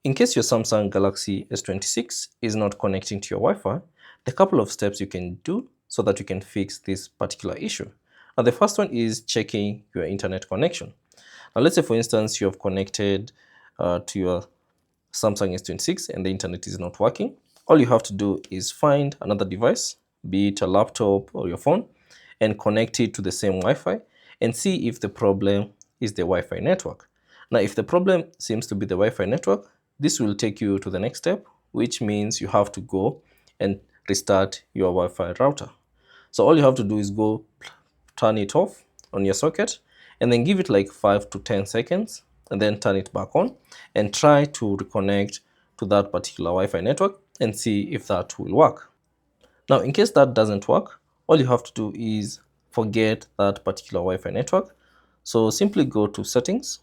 In case your Samsung Galaxy S26 is not connecting to your Wi-Fi, there are a couple of steps you can do so that you can fix this particular issue. Now, the first one is checking your internet connection. Now, let's say, for instance, you have connected to your Samsung S26 and the internet is not working. All you have to do is find another device, be it a laptop or your phone, and connect it to the same Wi-Fi and see if the problem is the Wi-Fi network. Now, if the problem seems to be the Wi-Fi network, this will take you to the next step, which means you have to go and restart your Wi-Fi router. So all you have to do is go turn it off on your socket and then give it like 5 to 10 seconds and then turn it back on and try to reconnect to that particular Wi-Fi network and see if that will work. Now, in case that doesn't work, all you have to do is forget that particular Wi-Fi network. So simply go to settings,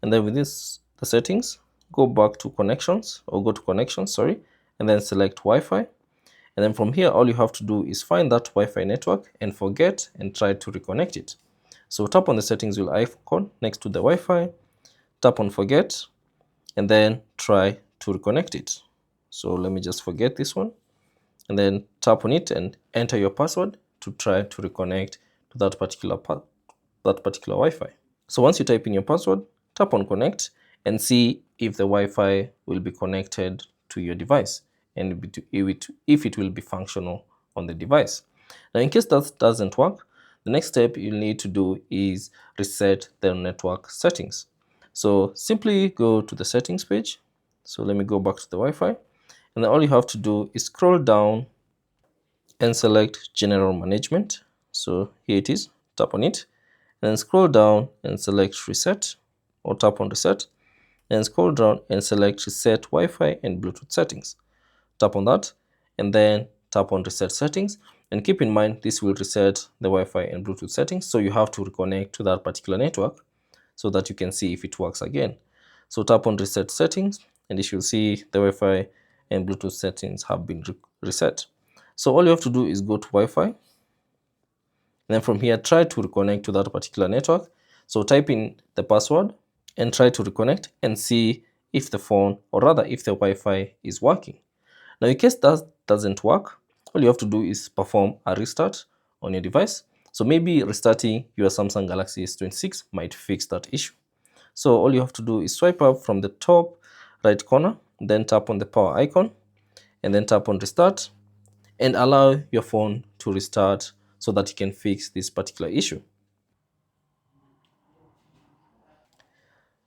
and then within the settings, go back to connections, or go to connections, sorry, and then select Wi-Fi. And then from here, all you have to do is find that Wi-Fi network and forget and try to reconnect it. So tap on the settings wheel icon next to the Wi-Fi, tap on forget, and then try to reconnect it. So let me just forget this one, and then tap on it and enter your password to try to reconnect to that particular Wi-Fi. So once you type in your password, tap on connect and see if the Wi-Fi will be connected to your device and if it will be functional on the device. Now, in case that doesn't work, the next step you'll need to do is reset the network settings. So simply go to the settings page. So let me go back to the Wi-Fi, and then all you have to do is scroll down and select general management. So here it is, tap on it, and then scroll down and select reset, or tap on reset, and scroll down and select reset Wi-Fi and Bluetooth settings. Tap on that and then tap on reset settings, and keep in mind this will reset the Wi-Fi and Bluetooth settings, so you have to reconnect to that particular network so that you can see if it works again. So tap on reset settings and you should see the Wi-Fi and Bluetooth settings have been reset. So all you have to do is go to Wi-Fi, and then from here try to reconnect to that particular network. So type in the password and try to reconnect and see if the phone, or rather if the Wi-Fi is working. Now, in case that doesn't work, all you have to do is perform a restart on your device. So maybe restarting your Samsung Galaxy S26 might fix that issue. So all you have to do is swipe up from the top right corner, then tap on the power icon, and then tap on restart, and allow your phone to restart so that you can fix this particular issue.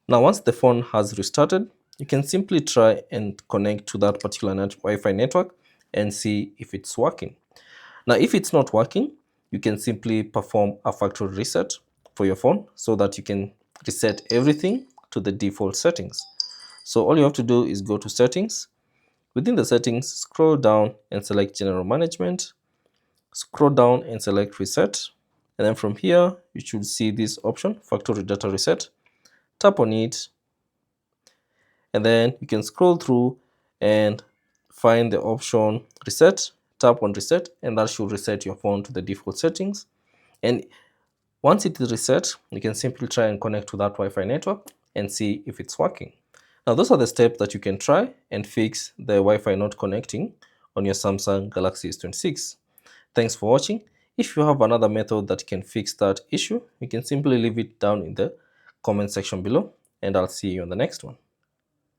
Now, once the phone has restarted, you can simply try and connect to that particular Wi-Fi network and see if it's working. Now, if it's not working, you can simply perform a factory reset for your phone so that you can reset everything to the default settings. So all you have to do is go to settings. Within the settings, scroll down and select general management. Scroll down and select reset. And then from here, you should see this option, factory data reset. Tap on it, and then you can scroll through and find the option reset. Tap on reset, and that should reset your phone to the default settings. And once it is reset, you can simply try and connect to that Wi-Fi network and see if it's working. Now, those are the steps that you can try and fix the Wi-Fi not connecting on your Samsung Galaxy S26. Thanks for watching. If you have another method that can fix that issue, you can simply leave it down in the comment section below, and I'll see you on the next one.